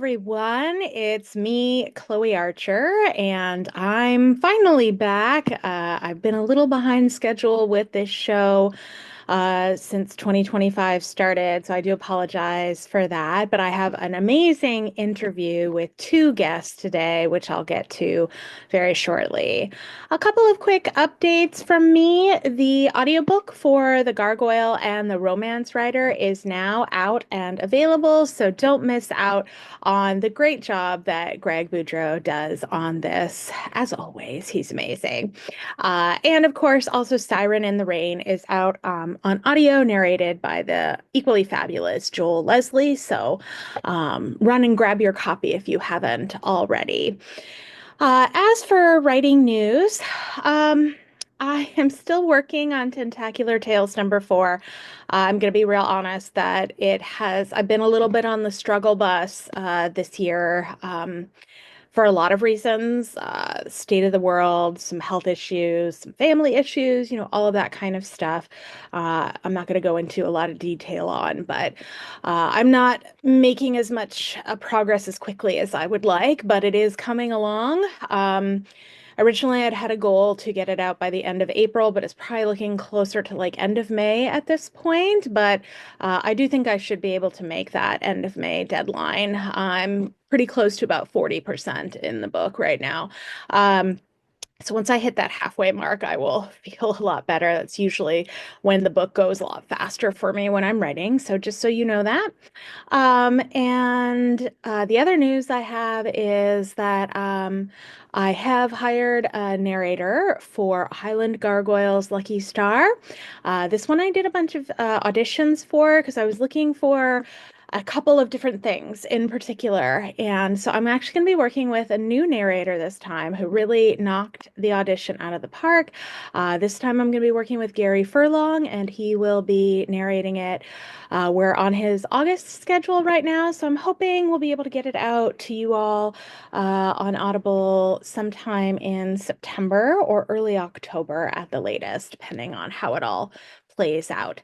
everyone. It's me, Chloe Archer, and I'm finally back. I've been a little behind schedule with this show since 2025 started, so I do apologize for that. But I have an amazing interview with two guests today, which I'll get to very shortly. A couple of quick updates from me. The audiobook for The Gargoyle and the Romance Writer is now out and available, so don't miss out on the great job that Greg Boudreau does on this. As always, he's amazing. And of course, also Siren in the Rain is out on audio, narrated by the equally fabulous Joel Leslie. So run and grab your copy if you haven't already. As for writing news, I am still working on Tentacular Tales #4. I'm going to be real honest that I've been a little bit on the struggle bus this year. For a lot of reasons, state of the world, some health issues, some family issues, all of that kind of stuff. I'm not going to go into a lot of detail on, but I'm not making as much progress as quickly as I would like, but it is coming along. Originally, I'd had a goal to get it out by the end of April, but it's probably looking closer to like end of May at this point. But I do think I should be able to make that end of May deadline. I'm pretty close to about 40% in the book right now. So once I hit that halfway mark, I will feel a lot better. That's usually when the book goes a lot faster for me when I'm writing. So just so you know that. And the other news I have is that I have hired a narrator for Highland Gargoyles Lucky Star. This one I did a bunch of auditions for because I was looking for a couple of different things in particular. And so I'm actually going to be working with a new narrator this time who really knocked the audition out of the park. This time I'm going to be working with Gary Furlong, and he will be narrating it. We're on his August schedule right now, so I'm hoping we'll be able to get it out to you all on Audible sometime in September or early October at the latest, depending on how it all plays out.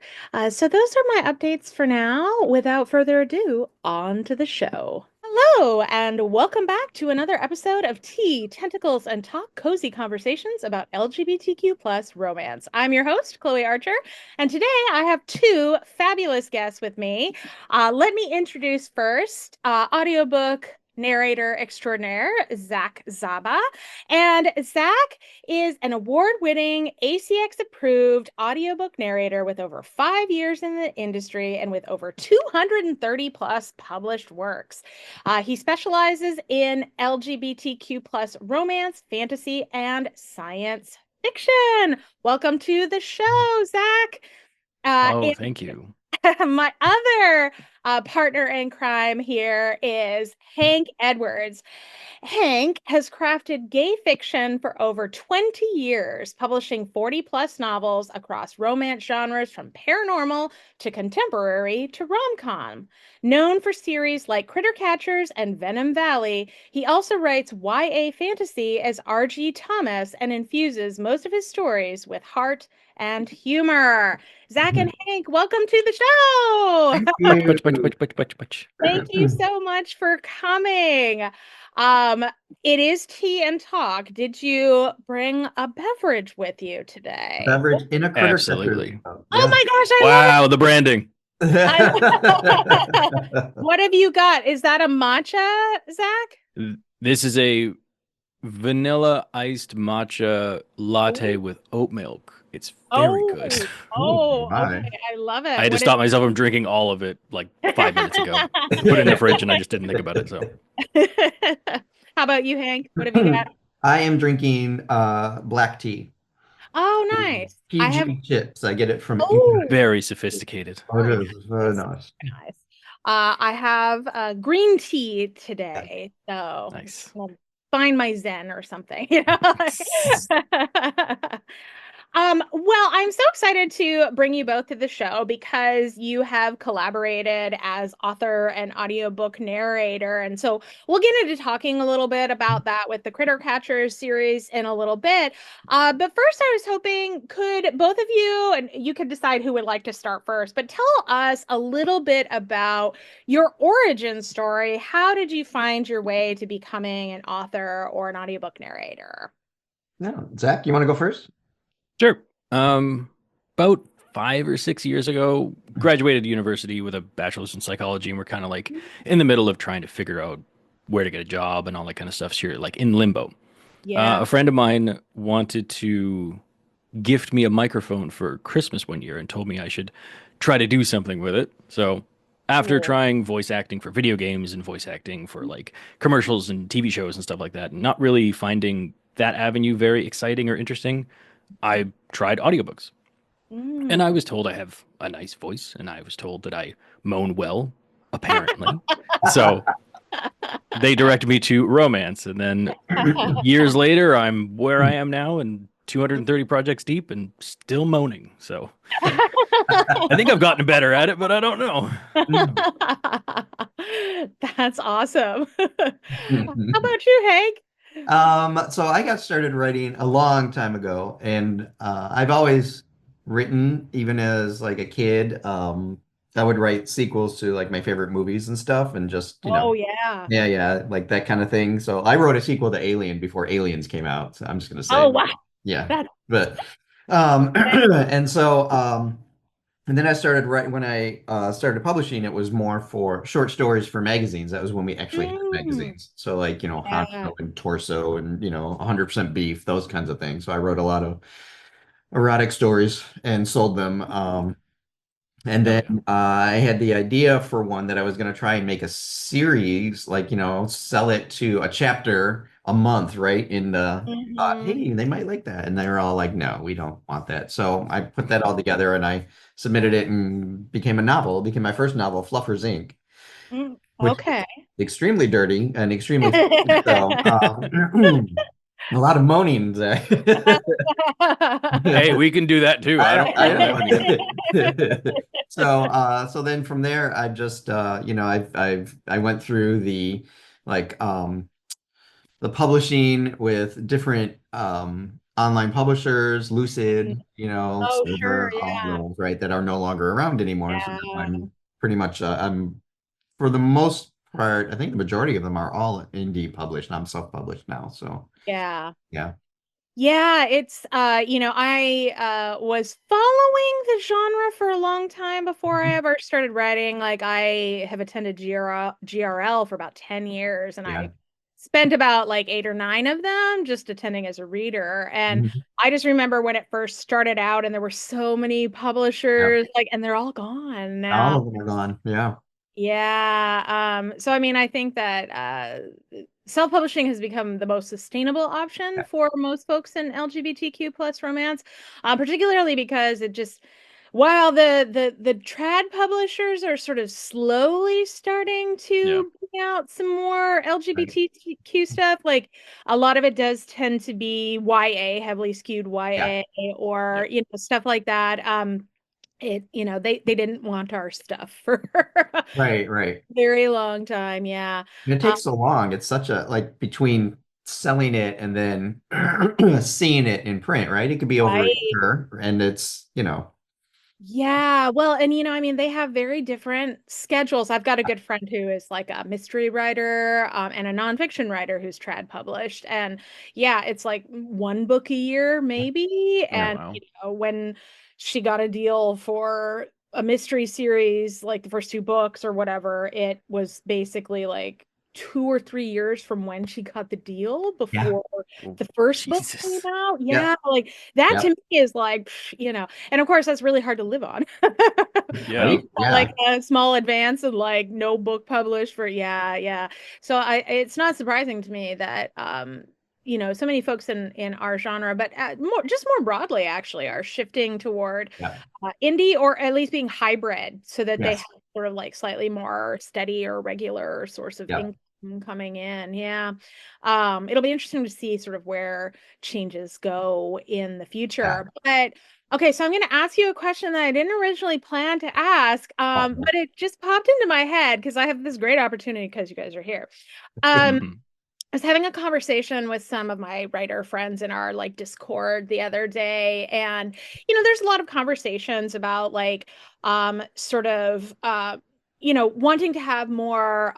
So those are my updates for now. Without further ado, on to the show. Hello, and welcome back to another episode of Tea, Tentacles, and Talk, cozy conversations about LGBTQ plus romance. I'm your host, Chloe Archer, and today I have two fabulous guests with me. Let me introduce first audiobook narrator extraordinaire, Zach Zaba. And Zach is an award-winning, ACX-approved audiobook narrator with over 5 years in the industry and with over 230 plus published works. He specializes in LGBTQ plus romance, fantasy, and science fiction. Welcome to the show, Zach. Thank you. My other partner in crime here is Hank Edwards. Hank has crafted gay fiction for over 20 years, publishing 40 plus novels across romance genres from paranormal to contemporary to rom-com. Known for series like Critter Catchers and Venom Valley, he also writes YA fantasy as R.G. Thomas and infuses most of his stories with heart and humor. Zach and Hank, welcome to the show. Thank Butch, you. butch, butch, butch, butch, butch, butch. Thank you so much for coming. It is tea and talk. Did you bring a beverage with you today? Beverage in a critter catcher. Absolutely. Oh Yeah. my gosh, I love Wow, the branding. it. What have you got? Is that a matcha, Zach? This is a vanilla iced matcha latte Ooh. with oat milk. It's very Oh, good. oh, My. okay. I love it. I had to What stop myself from drinking all of it like 5 minutes ago. Put it in the fridge and I just didn't think about it. So How about you, Hank? What have you got? I am drinking black tea. Oh, nice. I have, PG chips. I get it from oh, very sophisticated. Oh, it nice. is very nice. Nice. I have green tea Yeah. today, so Nice. I'll find my zen or something, Well, I'm so excited to bring you both to the show because you have collaborated as author and audiobook narrator. And so we'll get into talking a little bit about that with the Critter Catchers series in a little bit. But first, I was hoping could both of you, and you could decide who would like to start first, but tell us a little bit about your origin story. How did you find your way to becoming an author or an audiobook narrator? No, Zach, you want to go first? Sure. Um, about 5 or 6 years ago, graduated university with a bachelor's in psychology, and we're kind of like in the middle of trying to figure out where to get a job and all that kind of stuff. So you're like in limbo. Yeah. A friend of mine wanted to gift me a microphone for Christmas one year and told me I should try to do something with it. So after Cool. trying voice acting for video games and voice acting for like commercials and TV shows and stuff like that, and not really finding that avenue very exciting or interesting, I tried audiobooks. And I Mm. was told I have a nice voice, and I was told that I moan well, apparently. So they directed me to romance. And then years later, I'm where I am now and 230 projects deep and still moaning. So I think I've gotten better at it, but I don't know. That's awesome. How about you, Hank? So I got started writing a long time ago, and I've always written, even as like a kid. I would write sequels to like my favorite movies and stuff, and just, Oh yeah. yeah, yeah, like that kind of thing. So I wrote a sequel to Alien before Aliens came out. So I'm just gonna Oh say, wow. yeah, That's but and then I started writing when I started publishing. It was more for short stories for magazines. That was when we actually had mm, magazines. So like, yeah. Honcho and Torso and 100% Beef, those kinds of things. So I wrote a lot of erotic stories and sold them. And Oh, then yeah. I had the idea for one that I was going to try and make a series, like, sell it to a chapter a month, right? And thought, Hmm. hey, they might like that. And they were all like, no, we don't want that. So I put that all together and I submitted it and became a novel. It became my first novel, Fluffers Inc., which is Okay. extremely dirty and extremely funny. So a lot of moaning. Hey, we can do that too. I don't have any. So then from there, I just I went through the publishing with different online publishers, Lucid, Oh, sure. Silver, all Yeah. those, right, that are no longer around anymore. So Yeah. I'm pretty much I'm for the most part, I think the majority of them are all indie published, and I'm self-published now. So Yeah. yeah. Yeah, it's I was following the genre for a long time before I Mhm. ever started writing. Like I have attended GRL for about 10 years and Yeah. I spent about like 8 or 9 of them just attending as a reader. And Mhm. I just remember when it first started out and there were so many Yeah. publishers like and they're all gone All now. of them are gone. Yeah. Yeah. So I mean, I think that self-publishing has become the most sustainable option Yeah. for most folks in LGBTQ plus romance, particularly because it just while the trad publishers are sort of slowly starting Yeah. to bring out some more Right. LGBTQ stuff, like a lot of it does tend to be YA, heavily skewed Yeah. YA, Yep. or stuff like that. They didn't want our stuff for Right. Right. very long time. Yeah. And it Uh, takes so long. It's such a like between selling it and then seeing it in print, right? It could be over a right. year, and Yeah. Well, and I mean, they have very different schedules. I've got a good friend who is like a mystery writer, and a nonfiction writer who's trad published. And yeah, it's like one book a year, maybe. Oh, And, wow. when she got a deal for a mystery series, like the first two books or whatever, it was basically like 2 or 3 years from when she got the deal yeah. before Oh, the first book came Jesus. out. Yep. Yeah, like that to Yep. me is like, and of course that's really hard to live on. When Yeah. you've got like Right? a small advance and like no book published for yeah. So it's not surprising to me that so many folks in our genre, but more broadly actually are shifting toward Yeah. indie or at least being hybrid so that they have Yes. sort of like slightly more steady or regular source of Yeah. income. Coming in. Yeah. It'll be interesting to see sort of where changes go in the Yeah. future. But okay, so I'm going to ask you a question that I didn't originally plan to ask, Oh. but it just popped into my head because I have this great opportunity because you guys are here. Um, Mhm. I was having a conversation with some of my writer friends in our like Discord the other day, and there's a lot of conversations about like sort of wanting to have more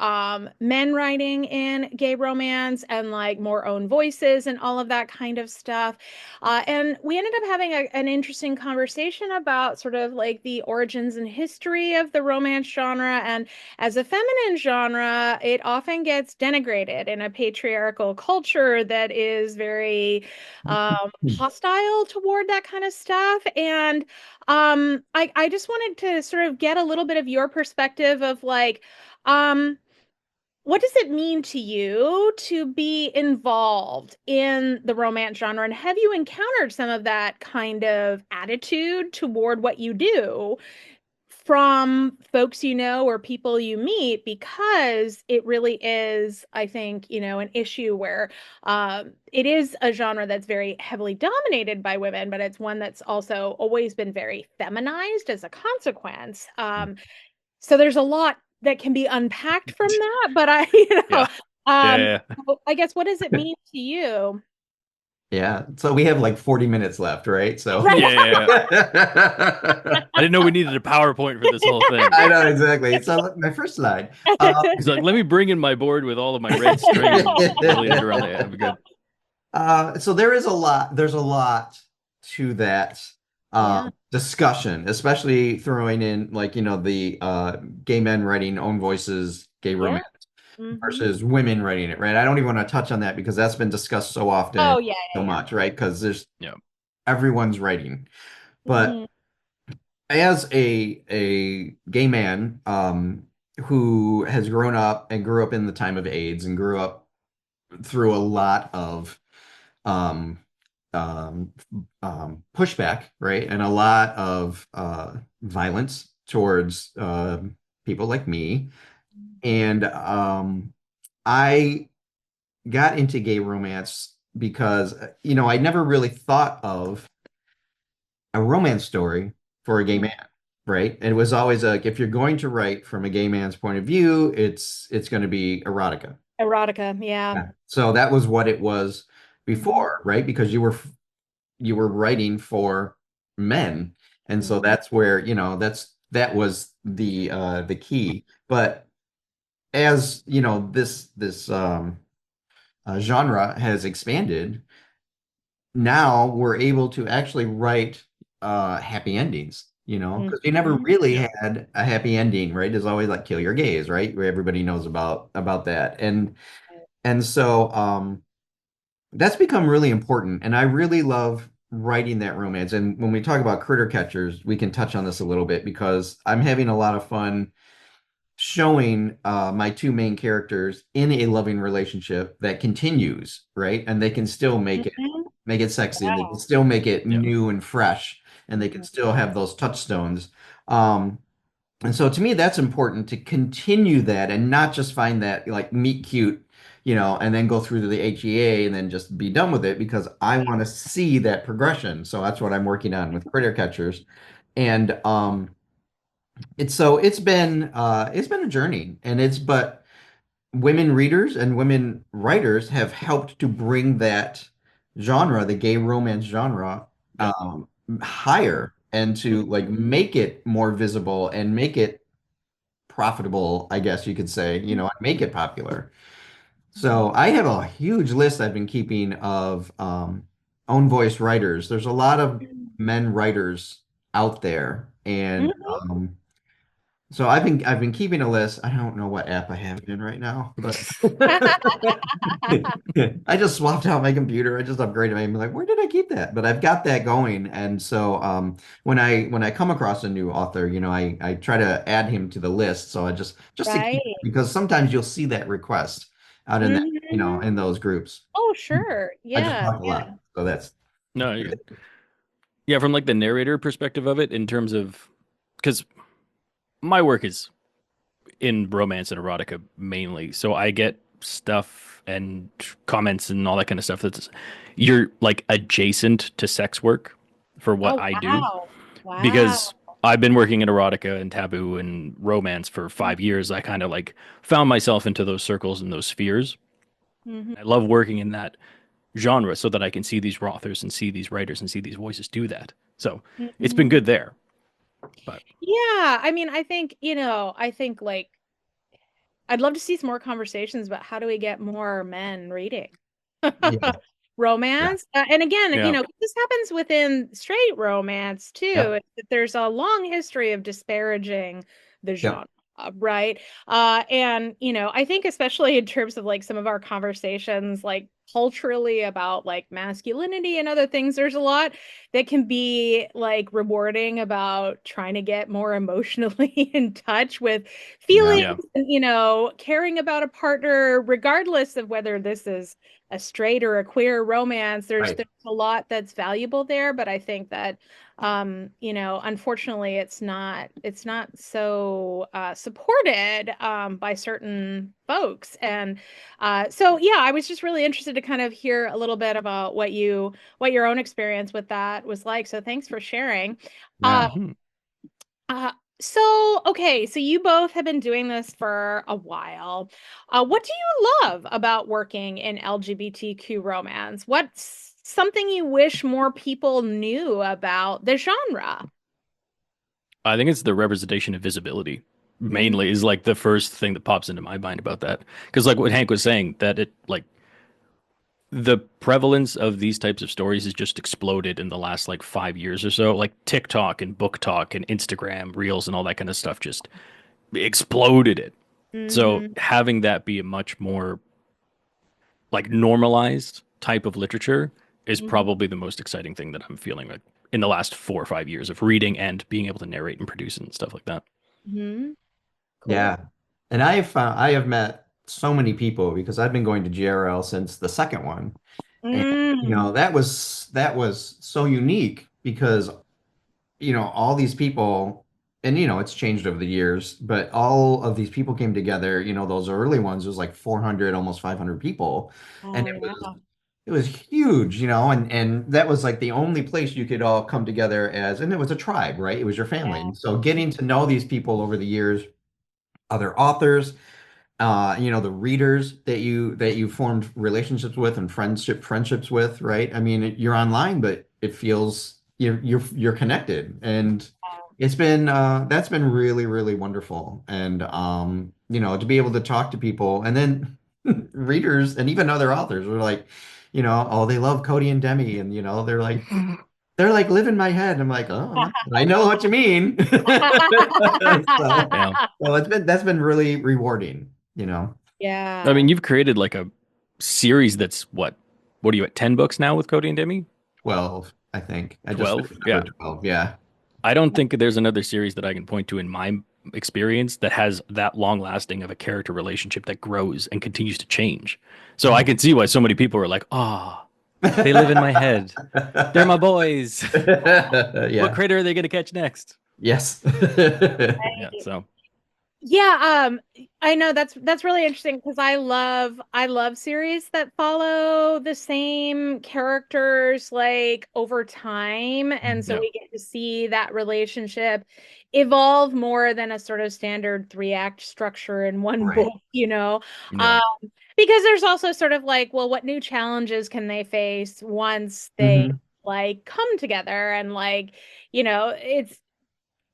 men writing in gay romance and like more own voices and all of that kind of stuff. And we ended up having an interesting conversation about sort of like the origins and history of the romance genre, and as a feminine genre, it often gets denigrated in a patriarchal culture that is very hostile toward that kind of stuff. And I just wanted to sort of get a little bit of your perspective of like, um, what does it mean to you to be involved in the romance genre? And have you encountered some of that kind of attitude toward what you do from folks you know or people you meet, because it really is, I think, an issue where it is a genre that's very heavily dominated by women, but it's one that's also always been very feminized as a consequence. So there's a lot that can be unpacked from that, but Yeah. um, Yeah. I guess, what does it mean to you? Yeah. So we have like 40 minutes left, right? So Right. Yeah. Yeah. I didn't know we needed a PowerPoint for this whole thing. I know exactly. So my first slide. He's like, let me bring in my board with all of my red string and laid it around there. That'd be good. So there is a lot, there's a lot to that Yeah. discussion, especially throwing in like, the gay men writing own voices, gay Yeah. romance Hmm. versus women writing it, right? I don't even want to touch on that because that's been discussed so often, Oh, yeah, so yeah, much, right? Because there's Yeah. everyone's writing. But yeah. as a gay man who has grown up and grew up in the time of AIDS and grew up through a lot of um, um, pushback, right? And a lot of violence towards people like me. And I got into gay romance because, I never really thought of a romance story for a gay Mhm. man, right? And it was always like, if you're going to write from a gay man's point of view, it's going to be erotica. Erotica, yeah. Yeah. So that was what it was Mhm. before, right? Because you were writing for men. And so Mhm. that's where, that was the key. But as, this genre has expanded, now we're able to actually write happy endings, because you never Mhm. really Yeah. had a happy ending, right? There's always like kill your gays, right? Where everybody knows about that. And so that's become really important. And I really love writing that romance. And when we talk about critter catchers, we can touch on this a little bit because I'm having a lot of fun showing my two main characters in a loving relationship that continues, right? And they can still Mhm. make it sexy, and they can Wow. still make it Yeah. new and fresh, and they can Mhm. still have those touchstones. Um, and so to me, that's important to continue that and not just find that like meet cute, and then go through to the HEA and then just be done with it because I want to see that progression. So that's what I'm working on with Critter Catchers. And it's been a journey, and it's but women readers and women writers have helped to bring that genre, the gay romance genre, Yeah. higher and to like Mhm. make it more visible and make it profitable, I guess you could say, and make it popular. So I have a huge list I've been keeping of own voice writers. There's a lot of men writers out there, and Mhm. so I've been keeping a list. I don't know what app I have it in right now, but I just swapped out my computer. I just upgraded it. I'm like, where did I keep that? But I've got that going. And so when I come across a new author, I try to add him to the list. So I just to keep, Right. because sometimes you'll see that request out in that, Mhm. in those groups. Oh, sure. I just Yeah. talk a lot. So that's No, you're good. Yeah, from like the narrator perspective of it, in terms of, because my work is in romance and erotica mainly, so I get stuff and comments and all that kind of stuff that's you're like adjacent to sex work for what Oh, I do wow. Wow. because I've been working in erotica and taboo and romance for 5 years. I kind of like found myself into those circles and those spheres. Mhm. I love working in that genre so that I can see these authors and see these writers and see these voices do that. So it's been Mhm. good there. But Yeah, I mean, I think, I think like I'd love to see some more conversations about how do we get more men reading Yeah. Yeah. romance. And again, yeah, this happens within straight romance too. Yep. Is that there's a long history of disparaging the Yep. genre, right? And I think especially in terms of like some of our conversations, like culturally about like masculinity and other things, there's a lot that can be like rewarding about trying to get more emotionally in touch with feelings Yeah. yeah, and, caring about a partner, regardless of whether this is a straight or a queer romance. There's Right. there's a lot that's valuable there, but I think that unfortunately it's not so supported by certain folks. And so yeah, I was just really interested to kind of hear a little bit about what your own experience with that was like. So thanks for sharing. Uh, Yeah. mhm. uh, so you both have been doing this for a while. What do you love about working in LGBTQ romance? What's something you wish more people knew about the genre? I think it's the representation of visibility Mm, mainly is like the first thing that pops into my mind about that. Because like what Hank was saying, that it like the prevalence of these types of stories has just exploded in the last like 5 years or so. Like TikTok and Book Talk and Instagram Reels and all that kind of stuff just exploded it. So mhm, having that be a much more like normalized type of literature is mhm, probably the most exciting thing that I'm feeling like in the last 4 or 5 years of reading and being able to narrate and produce and stuff like that. mhm. Cool. Yeah. And I have met so many people because I've been going to GRL since the second one. And Mm, that was so unique because all these people, and it's changed over the years, but all of these people came together, those early ones was like 400, almost 500 people. And oh yeah. it was huge, and that was like the only place you could all come together as, and it was a tribe, right? It was your family. Yeah. And so getting to know these people over the years, other authors, the readers that you formed relationships with and friendships with, right? I mean, you're online, but it feels you're connected, and it's been that's been really, really wonderful. And to be able to talk to people, and then readers and even other authors were like, oh, they love Cody and Demi, and they're like live in my head. I'm like, oh, I know what you mean. So, Yeah. well, that's been really rewarding, you know. I Yeah. mean, you've created like a series that's what are you at 10 books now with Cody and Demi? 12, I think. I just 12? finished Yeah. number 12. Yeah. I don't think there's another series that I can point to in my experience that has that long lasting of a character relationship that grows and continues to change. So I can see why so many people are like, ah, they live in my head. They're my boys. What Yeah. critter are they going to catch next? Yes. Yeah. So, Yeah, I know that's really interesting because I love series that follow the same characters like over time, and so yeah. we get to see that relationship evolve more than a sort of standard three-act structure in one Right. book. Yeah. Um, because there's also sort of like, well, what new challenges can they face once they Hmm. like come together and like, it's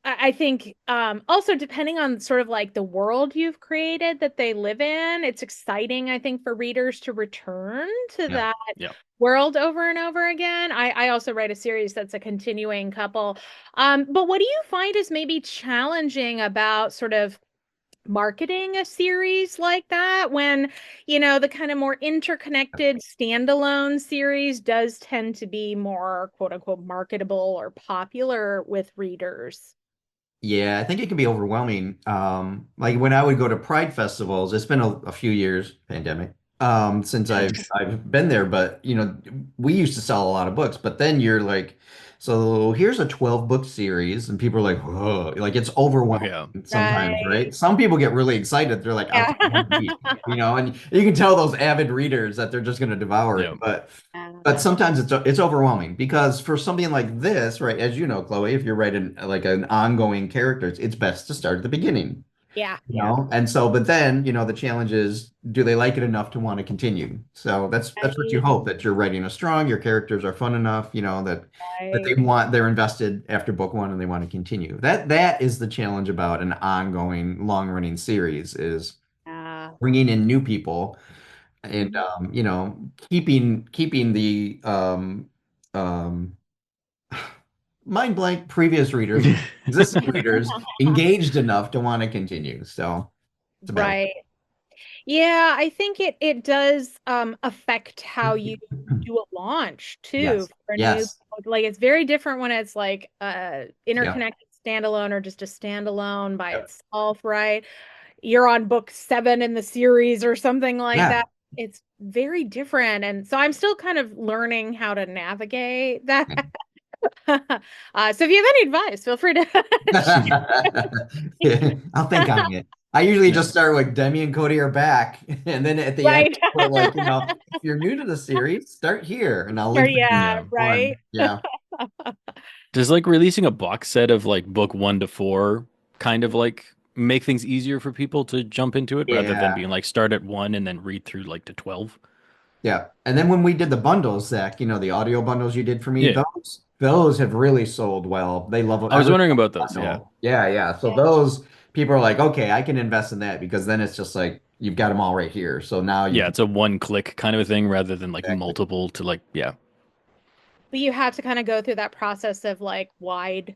I think also depending on sort of like the world you've created that they live in, it's exciting, I think, for readers to return to Yeah. that Yeah. world over and over again. I also write a series that's a continuing couple. But what do you find is maybe challenging about sort of marketing a series like that when, the kind of more interconnected standalone series does tend to be more quote unquote marketable or popular with readers? Yeah, I think it can be overwhelming. Like when I would go to Pride festivals, it's been a few years, pandemic, since I've been there, but we used to sell a lot of books, but then you're like So here's a 12 book series, and people are like, whoa, like it's overwhelming Yeah. sometimes, Right. right? Some people get really excited. They're like, I'll Yeah. take one a week, and you can tell those avid readers that they're just going to devour it. Yeah. But sometimes it's overwhelming because for something like this, right, as you know, Chloe, if you're writing like an ongoing character, it's best to start at the beginning. Yeah. You Yeah. know, and so, but then, the challenge is, do they like it enough to want to continue? So that's what you Right. hope, that you're writing a strong, your characters are fun enough, that Right. they're invested after book one and they want to continue. That is the challenge about an ongoing, long-running series, is Yeah. bringing in new people and Mhm. keeping the um mind blank previous readers, existing readers engaged enough to want to continue. So it's a battle. Right. Yeah, I think it does affect how you do a launch too Yes. for a new, Yes. like it's very different when it's like Yeah. interconnected standalone or just a standalone by Yep. itself, right? You're on book 7 in the series or something like Yeah. that. It's very different. And so I'm still kind of learning how to navigate that. So if you have any advice, feel free to I'll think on it. I usually Yeah. just start with Demi and Cody are back, and then at the end, right. put like, if you're new to the series, start here, and I'll Or link back yeah, Yeah. to one. right. Yeah. Does like releasing a box set of like book 1 to 4 kind of like make things easier for people to jump into it rather than Yeah. being like start at 1 and then read through like to 12? Yeah. And then when we did the bundles, Zach, the audio bundles you did for me, Yeah. those have really sold well. They love I was every wondering about those. Yeah. bundle. Yeah, yeah. So those people are like, okay, I can invest in that, because then it's just like you've got them all right here. So now you Yeah. can It's a one click kind of a thing rather than like exactly. multiple to like, yeah. But you have to kind of go through that process of like wide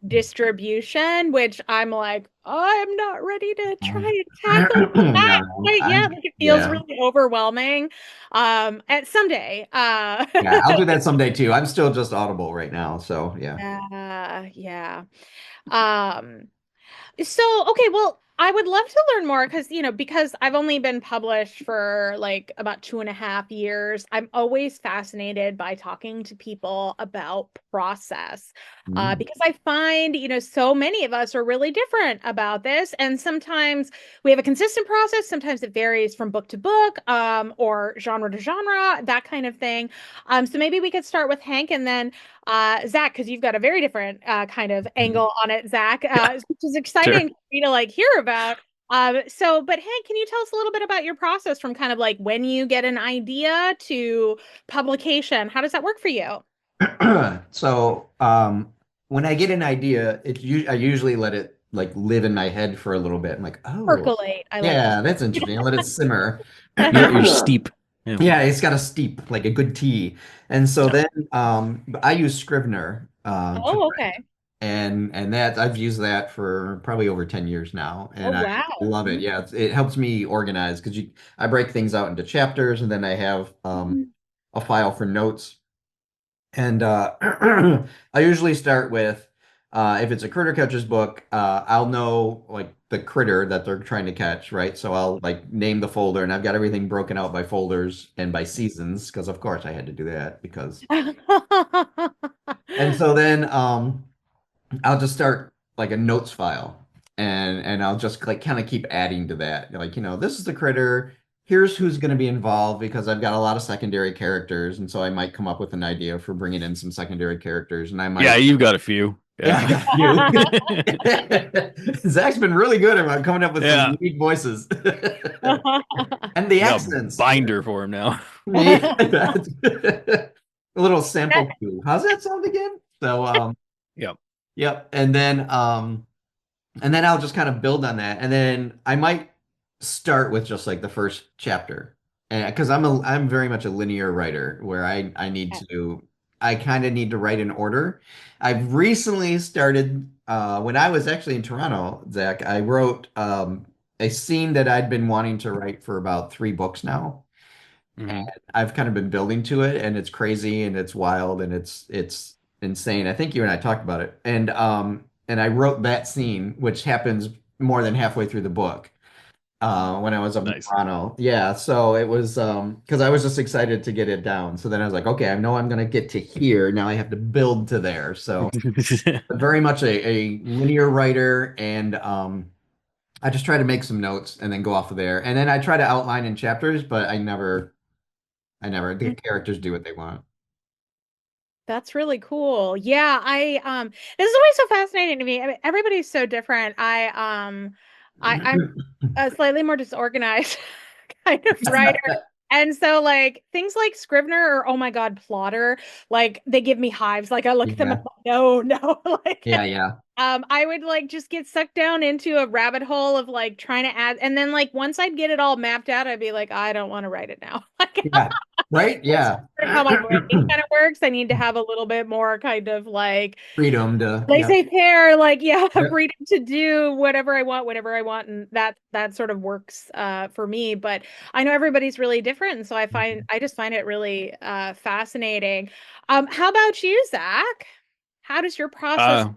distribution, which I'm like, I'm not ready to try and tackle that No, quite yet. Like it feels yeah. really overwhelming. At someday. Yeah, I'll do that someday too. I'm still just Audible right now. So yeah. Yeah. Um, So, okay, well, I would love to learn more because, because I've only been published for like about 2.5 years. I'm always fascinated by talking to people about process, Mhm. because I find, so many of us are really different about this. And sometimes we have a consistent process. Sometimes it varies from book to book, or genre to genre, that kind of thing. So maybe we could start with Hank and then Zach, because you've got a very different kind of angle on it, Zach, Yeah. which is Sure. exciting for me to like hear about. But Hank, can you tell us a little bit about your process from kind of like when you get an idea to publication? How does that work for you? So, when I get an idea, I usually let it like live in my head for a little bit. I'm like, oh, Percolate. I like to yeah, that's interesting. I let it simmer. You let your steep. Yeah. Yeah, it's got a steep, like a good tea. And so Yeah. then I use Scrivener to Oh, write. okay. And that I've used that for probably over 10 years now. Oh, And I wow. love it. Yeah, it helps me organize because I break things out into chapters, and then I have Mhm. a file for notes. And I usually start with, if it's a critter catcher's book, I'll know like the critter that they're trying to catch, right? So I'll like name the folder, and I've got everything broken out by folders and by seasons, because of course I had to do that because. And so then I'll just start like a notes file, and I'll just like kind of keep adding to that. Like, this is the critter. Here's who's going to be involved, because I've got a lot of secondary characters, and so I might come up with an idea for bringing in some secondary characters, and I Yeah. might. You've got a few. Yeah, Yeah. I got a few. Zach's been really good about coming up with some Yeah. unique voices and the I got a accents. binder for him now. Yeah, a little sample cue. How's that sound again? So, Yep. yep. And then I'll just kind of build on that. And then I might start with just like the first chapter. And because I'm very much a linear writer, where I kind of need to write in order. I've recently started, when I was actually in Toronto, Zach, I wrote a scene that I'd been wanting to write for about 3 books now. Hmm. I've kind of been building to it, and it's crazy and it's wild and it's insane. I think you and I talked about it. And I wrote that scene, which happens more than halfway through the book. when I was up in Nice. Toronto. Yeah, so it was because I was just excited to get it down. So then I was like, okay, I know I'm gonna get to here. Now I have to build to there. So very much a linear writer, and I just try to make some notes and then go off of there. And then I try to outline in chapters, but the characters do what they want. That's really cool. Yeah, this is always so fascinating to me. I mean, everybody's so different. I'm a slightly more disorganized kind of writer. And so like things like Scrivener or oh my God, Plotter, like they give me hives. Like I look at them and Yeah. I'm like, no, no. Like Yeah, yeah. I would like just get sucked down into a rabbit hole of like trying to add, and then like once I'd get it all mapped out, I'd be like, I don't want to write it now. Like Yeah. Right? that's Yeah. sort of how my brain kind of works. I need to have a little bit more kind of like Freedom to, yeah. laissez-faire, like yeah, Yep. freedom to do whatever I want, whenever I want, and that sort of works for me. But I know everybody's really different, and so I just find it really fascinating. How about you, Zach? How does your process? uh,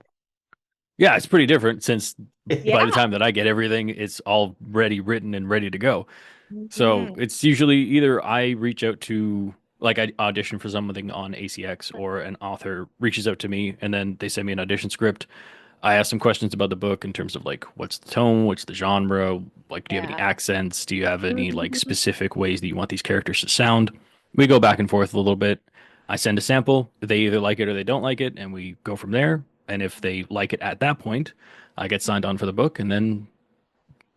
yeah, it's pretty different since by the Yeah. time that I get everything, it's already written and ready to go. So Mhm. it's usually either I reach out to like I audition for something on ACX or an author reaches out to me and then they send me an audition script. I ask some questions about the book in terms of like what's the tone, what's the genre, like do you have any Yeah. accents, do you have any like Mhm. specific ways that you want these characters to sound? We go back and forth a little bit. I send a sample, they either like it or they don't like it, and we go from there. And if they like it at that point, I get signed on for the book, and then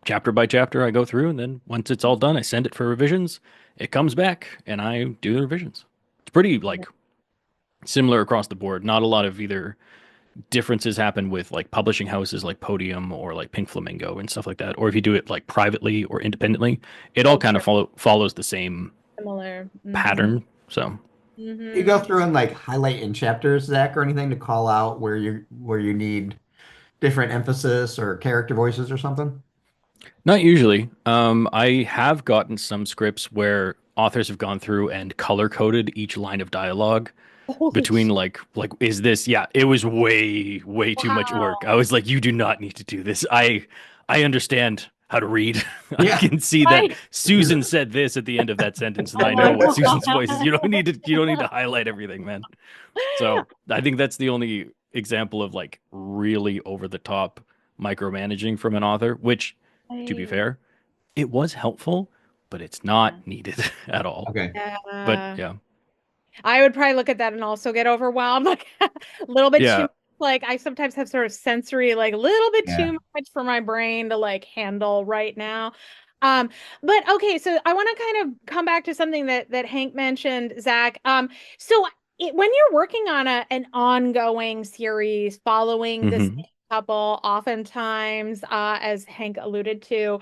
chapter by chapter I go through, and then once it's all done, I send it for revisions. It comes back, and I do the revisions. It's pretty like similar across the board. Not a lot of either differences happen with like publishing houses like Podium or like Pink Flamingo and stuff like that. Or if you do it like privately or independently, it all Oh, kind of sure. follows the same Similar. pattern. So You go Hmm. through and like highlight in chapters, Zach, or anything to call out where you need different emphasis or character voices or something? not usually. I have gotten some scripts where authors have gone through and color coded each line of dialogue Holy between shit. like is this, yeah, it was way too much work. I Wow. was like, you do not need to do this. I understand how to read. I Yeah. can see that Right. Susan said this at the end of that sentence and I know Oh what my Susan's voice is. You don't need to God. highlight everything, man. So I think that's the only example of like really over the top micromanaging from an author, which to be Right. fair, it was helpful, but it's not needed at all. Okay. But Yeah. yeah. I would probably look at that and also get overwhelmed, like a little bit too Yeah. much. Like I sometimes have sort of sensory, like a little bit Yeah. too much for my brain to like handle right now. Um, but okay, so I want to kind of come back to something that Hank mentioned, Zach. So when you're working on an ongoing series following the Hmm. same couple, oftentimes, as Hank alluded to,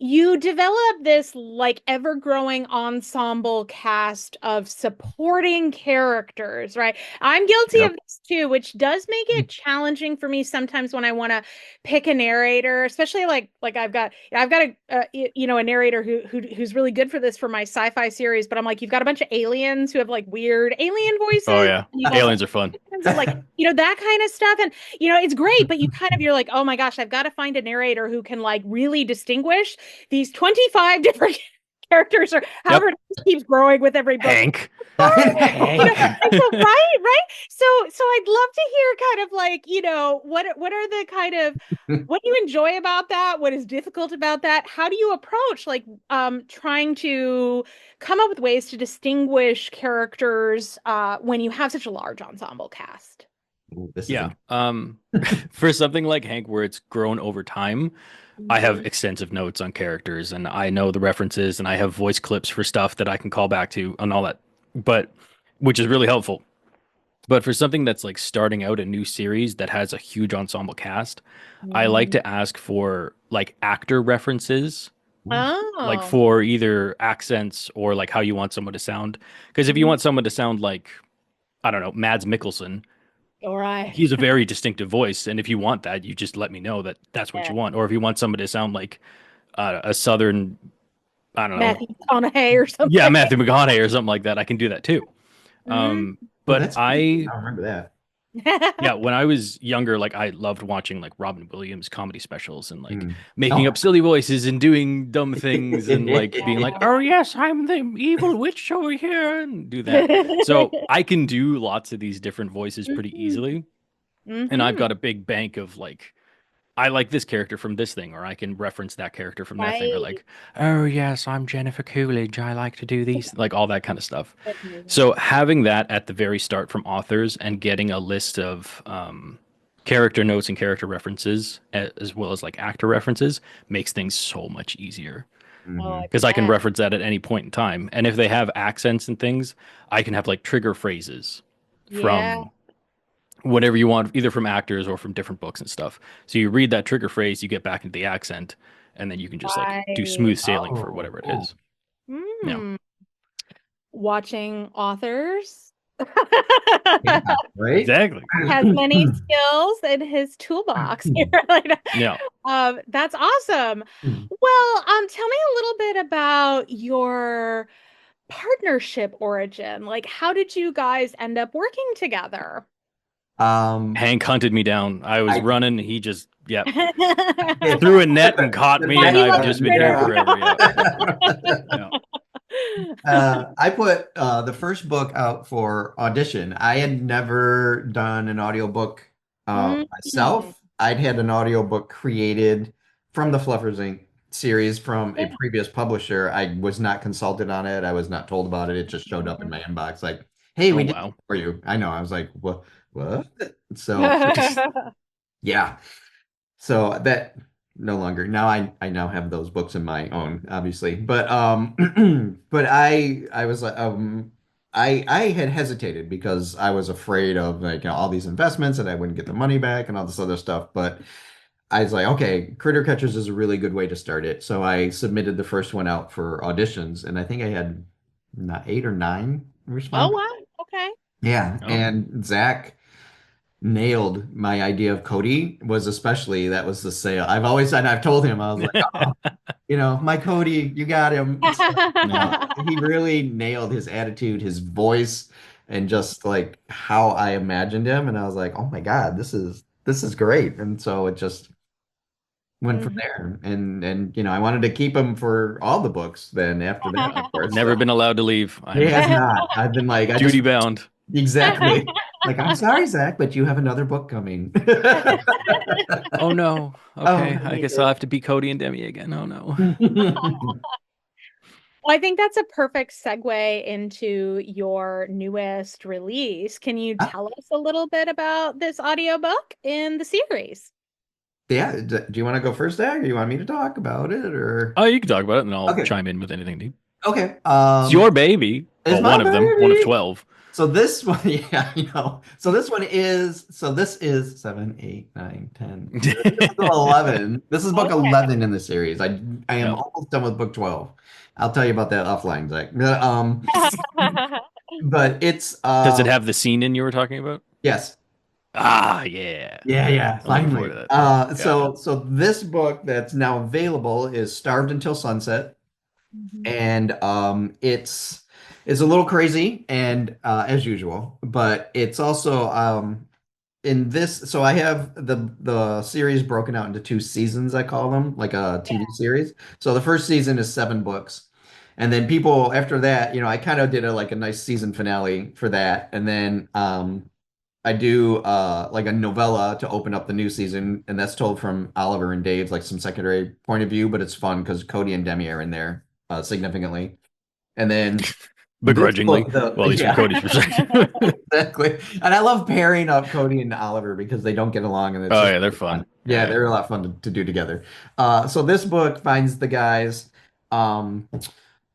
you develop this like ever-growing ensemble cast of supporting characters, right? I'm guilty of Yep. this too, which does make it challenging for me sometimes when I want to pick a narrator, especially like I've got a narrator who's really good for this for my sci-fi series, but I'm like, you've got a bunch of aliens who have like weird alien Oh voices, yeah. and you've also Aliens are fun. and like that kind of stuff, and it's great, but you kind of you're like, oh my gosh, I've got to find a narrator who can like really distinguish these 25 different characters, or however Yep. it keeps growing with every book. Hank. Sorry. you know Hank. and so right, so I'd love to hear kind of like, what are the kind of, what do you enjoy about that, what is difficult about that, how do you approach like trying to come up with ways to distinguish characters when you have such a large ensemble cast. Ooh, this is Yeah. interesting. For something like Hank where it's grown over time, I have Mhm. extensive notes on characters and I know the references and I have voice clips for stuff that I can call back to and all that. But which is really helpful. But for something that's like starting out a new series that has a huge ensemble cast, I like Mhm. to ask for like actor references, like Oh. for either accents or like how you want someone to sound. Because if you Mhm. want someone to sound like, I don't know, Mads Mikkelsen, All right. he's a very distinctive voice. And if you want that, you just let me know that that's what Yeah. you want. Or if you want somebody to sound like a Southern, I don't know, Matthew McConaughey or yeah, something. Matthew McConaughey or something like that, I can do that too. Mhm. Oh, But that's interesting. I I don't remember that. Yeah, when I was younger, like I loved watching like Robin Williams comedy specials and like Mm. making Oh. up silly voices and doing dumb things and like being like, "Oh yes, I'm the evil witch over here," and do that. So I can do lots of these different voices pretty Mhm. easily, and I've Mhm. got a big bank of like I like this character from this thing, or I can reference that character from that thing, or Right. like, "Oh yes, I'm Jennifer Coolidge. I like to do these," like all that kind of stuff. Goodness. So having that at the very start from authors and getting a list of character notes and character references, as well as like actor references, makes things so much easier Oh, Mhm. I because I can bet. reference that at any point in time. And if they have accents and things, I can have like trigger phrases Yeah. from whatever you want, either from actors or from different books and stuff. So you read that trigger phrase, you get back into the accent, and then you can just like do Right. smooth sailing for Oh, whatever it cool. is. Yeah, Hmm. Watching authors. Yeah, right? exactly. Has many skills in his toolbox. Like, Yeah. that's awesome. Well, tell me a little bit about your partnership origin. Like, how did you guys end up working together? Um, Hank hunted me down. I was I running. He just, yep, did. threw a net and caught me, Now and he I've wants just to been here Yeah. marry forever. Yep. Yeah. I put the first book out for audition. I had never done an audiobook you. Mm. myself. I'd had an audiobook created from the Fluffers Inc. series from a Yeah. previous publisher. I was not consulted on it. I was not told about it. It just showed up in Mhm. my inbox like, "Hey, Oh we did it wow. for you." I know. I was like, "What? What?" So, yeah. So that no longer now I now have those books in my own, obviously. But but I was like I had hesitated because I was afraid of like all these investments and I wouldn't get the money back and all this other stuff. But I was like, okay, Critter Catchers is a really good way to start it. So I submitted the first one out for auditions and I think I had not 8 or 9 Oh, respond. wow. Okay. Yeah, Oh. and Zach nailed my idea of Cody was especially that was the sale. I've always said I've told him I was like, oh, my Cody, you got him. So, Yeah. he really nailed his attitude, his voice, and just like how I imagined him. And I was like, oh my God, this is great. And so it just went from Mhm. there. And I wanted to keep him for all the books then after that, I've of course. never So been allowed to leave. he I'm has not. I've been like, I just duty bound. exactly like, I'm sorry, Zach, but you have another book coming. Oh no. Oh, Okay. I guess I'll no. have to be Cody and Demi again. Oh no. Well, I think that's a perfect segue into your newest release. Can you Ah, tell us a little bit about this audiobook in the series? yeah, do you want to go first, Zach, or you want me to talk about it, or Oh, you can talk about it, and I'll okay, chime in with anything deep. okay. It's your baby. It's Well, my one of them, one of baby. 12. So this one, yeah, So this is 7, 8, 9, 10. So this is 11. This is book Okay. 11 in the series. I am Yep. almost done with book 12. I'll tell you about that offline, Zach. But it's Does it have the scene in you were talking about? yes. Ah, yeah. Yeah, yeah, I'm looking forward to finally. that. Yeah. So this book that's now available is Starved Until Sunset, Mhm. and it's a little crazy and as usual, but it's also in this. So I have the series broken out into 2 seasons, I call them, like a TV series. So the first season is 7 books. And then people after that, I kind of did a nice season finale for that. And then I do like a novella to open up the new season, and that's told from Oliver and Dave's like some secondary point of view, but it's fun because Cody and Demi are in there significantly. And then this Begrudgingly. book, Well, at least from yeah, Cody's perspective. exactly. And I love pairing up Cody and Oliver because they don't get along, and it's Oh just yeah, they're really fun. fun. Yeah, Yeah. they're a lot of fun to do together. So this book finds the guys. Um,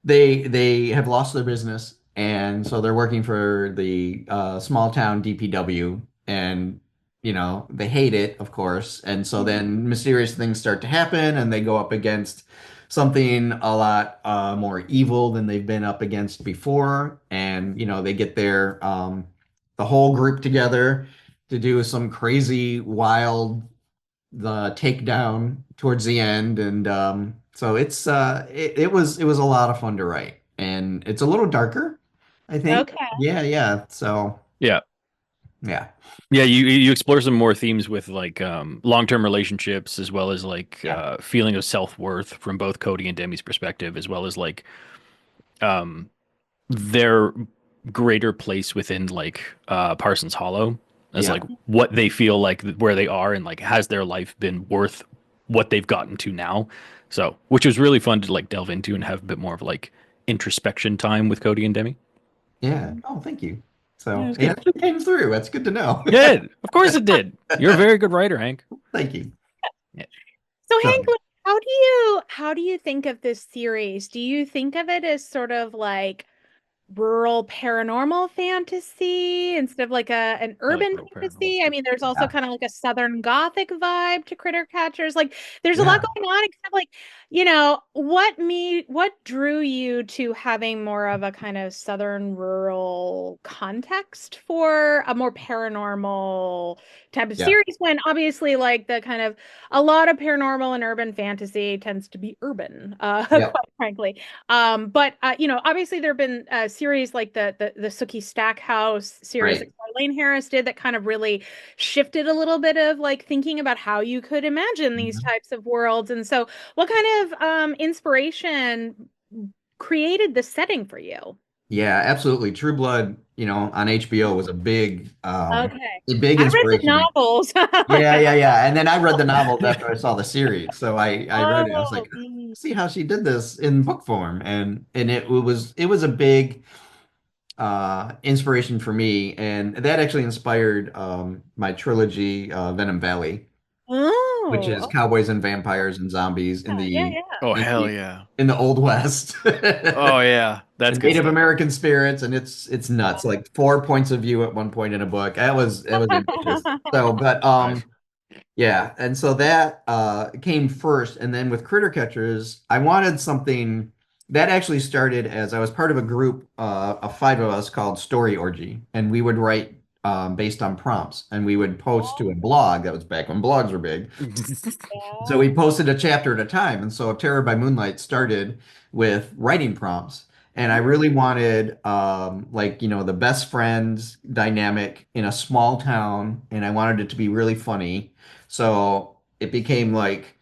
they have lost their business, and so they're working for the small town DPW, and they hate it, of course. And so then mysterious things start to happen, and they go up against something a lot more evil than they've been up against before. And they get the whole group together to do some crazy, wild the takedown towards the end, and so it was a lot of fun to write, and it's a little darker, I think. Okay. Yeah, yeah. So Yeah. Yeah. Yeah, you explore some more themes with like long-term relationships as well as like Yeah. feeling of self-worth from both Cody and Demi's perspective, as well as like um their greater place within like Parsons Hollow as Yeah. like what they feel like where they are and like has their life been worth what they've gotten to now. So, which was really fun to like delve into and have a bit more of like introspection time with Cody and Demi. Yeah. Oh, thank you. Yeah, it So was it good. actually came through. That's good to know. Yeah, of course it did. You're a very good writer, Hank. Thank you. So So Hank, like, how do you think of this series? Do you think of it as sort of like rural paranormal fantasy instead of like an I like urban real paranormal fantasy? I too. mean, there's also yeah. kind of like a Southern Gothic vibe to Critter Catchers. Like, there's a lot Yeah. going on, except like, what drew you to having more of a kind of Southern rural context for a more paranormal type of Yeah. series when obviously like the kind of a lot of paranormal and urban fantasy tends to be urban, Yep. quite frankly. But obviously there have been series like the Sookie Stackhouse series that Right. Lane Harris did that kind of really shifted a little bit of like thinking about how you could imagine these Mhm. types of worlds. And so, what kind of inspiration created the setting for you? Yeah, absolutely. True Blood, on HBO was Okay, a big I read the inspiration. novels. Yeah, yeah, yeah. And then I read the novels after I saw the series. So I read it. I was like, Oh, mm. see how she did this in book form. And it was a big inspiration for me. And that actually inspired my trilogy, Venom Valley, which is Oh, cowboys and vampires and zombies in yeah, the yeah. Oh in hell the yeah. in the Old West. Oh yeah. That's And good Native stuff. American spirits, and it's nuts. Like four points of view at one point in a book. That was ambitious. So, but Nice. yeah, and so that came first, and then with Critter Catchers, I wanted something that actually started as I was part of a group of five of us called Story Orgy, and we would write based on prompts, and we would post to a blog. That was back when blogs were big. So we posted a chapter at a time. And so Terror by Moonlight started with writing prompts. And I really wanted like, the best friends dynamic in a small town, and I wanted it to be really funny. So it became like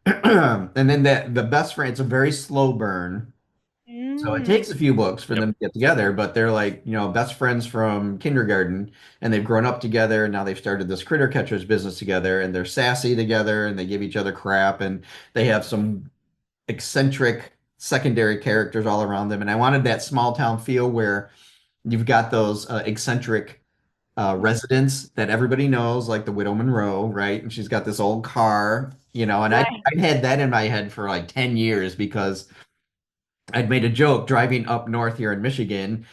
and then the best friend, it's a very slow burn. So it Mm. takes a few books for Yep. them to get together, but they're like, best friends from kindergarten, and they've grown up together, and now they've started this critter catchers business together, and they're sassy together, and they give each other crap, and they have some eccentric secondary characters all around them. And I wanted that small town feel where you've got those eccentric residents that everybody knows, like the Widow Monroe, right? And she's got this old car, and Right. I'd had that in my head for like 10 years because I'd made a joke driving up north here in Michigan.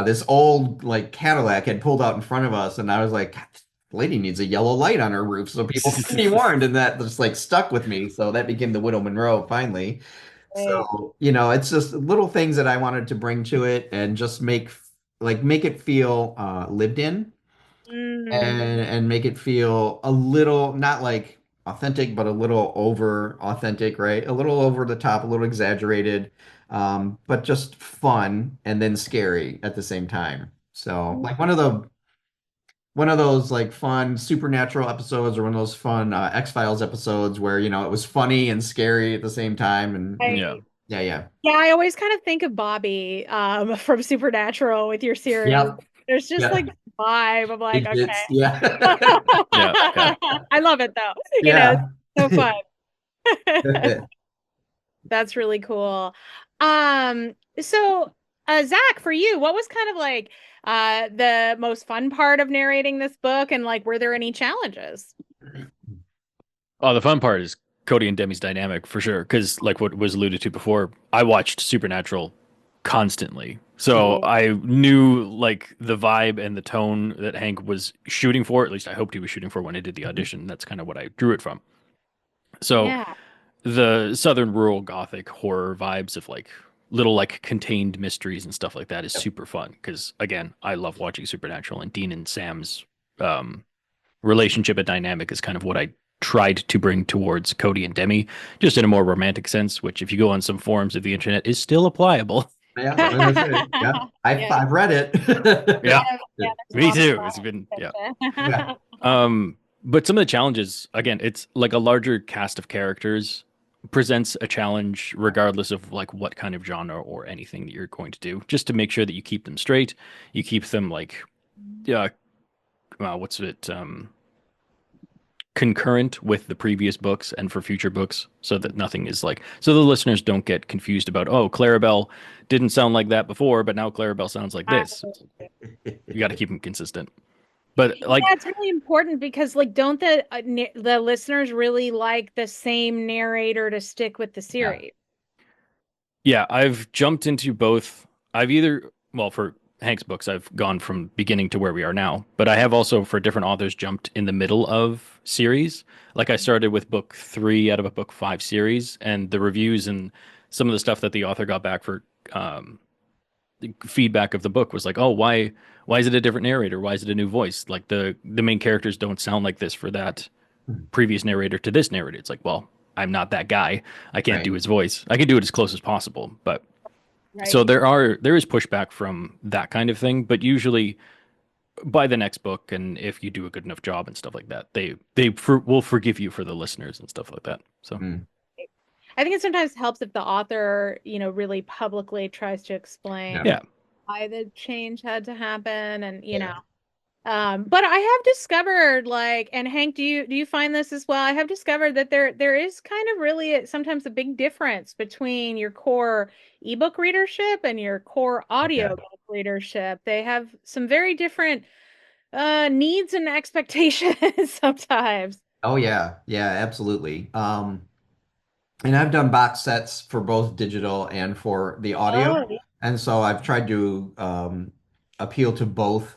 This old like Cadillac had pulled out in front of us, and I was like, "God, this lady needs a yellow light on her roof so people can be warned." And that just like stuck with me. So that became the Widow Monroe finally. Right. So, it's just little things that I wanted to bring to it and just make it feel lived in Mm. and make it feel a little not like authentic, but a little over authentic, right? A little over the top, a little exaggerated, but just fun and then scary at the same time. So, like one of those like fun supernatural episodes or one of those fun X-Files episodes where it was funny and scary at the same time, and Yeah. Right. yeah, yeah, Yeah, I always kind of think of Bobby from Supernatural with your series. yep, There's just like yeah, this vibe of like, it's okay. yeah, Yeah. Yeah. I love it though. It's yeah. so fun. That's really cool. So Zach, for you, what was kind of like the most fun part of narrating this book and like were there any challenges? Oh, the fun part is Cody and Demi's dynamic for sure. Because, like what was alluded to before, I watched Supernatural constantly. So Oh, I knew like the vibe and the tone that Hank was shooting for. At least I hoped he was shooting for when I did the audition. That's kind of what I drew it from. So yeah. the Southern rural gothic horror vibes of like little like contained mysteries and stuff like that is super fun. Because again, I love watching Supernatural and Dean and Sam's um, relationship and dynamic is kind of what I tried to bring towards Cody and Demi, just in a more romantic sense, which if you go on some forums of the internet is still applicable. Yeah, that's it. Yeah, Yeah, I've read it. Yeah, yeah, there's a me lot of too. It's been yeah. Yeah. fiction. But some of the challenges, again, it's like a larger cast of characters presents a challenge regardless of like what kind of genre or anything that you're going to do, just to make sure that you keep them straight, you keep them like uh, what's it concurrent with the previous books and for future books so that nothing is like so the listeners don't get confused about oh Clarabelle didn't sound like that before but now Clarabelle sounds like this. You got to keep them consistent. But Yeah, like it's really important because like don't the listeners really like the same narrator to stick with the Yeah. series? yeah, I've jumped into both. I've either, well, for Hank's books, I've gone from beginning to where we are now, but I have also, for different authors, jumped in the middle of series. Like I started with book three out of a book five series, and the reviews and some of the stuff that the author got back for um, the feedback of the book was like, oh, why is it a different narrator? Why is it a new voice? Like the main characters don't sound like this for that previous narrator to this narrator. It's like, well, I'm not that guy. I can't Right. do his voice. I can do it as close as possible, but so Right. there is pushback from that kind of thing, but usually by the next book, and if you do a good enough job and stuff like that, will forgive you for the listeners and stuff like that. So Mm. I think it sometimes helps if the author, really publicly tries to explain Yeah. yeah, why the change had to happen and Yeah. but I have discovered like and Hank, do you find this as well? I have discovered that there is kind of really sometimes a big difference between your core ebook readership and your core Okay. audiobook readership. They have some very different needs and expectations sometimes. Oh yeah. Yeah, absolutely. And I've done box sets for both digital and for the audio. Oh, And so I've tried to appeal to both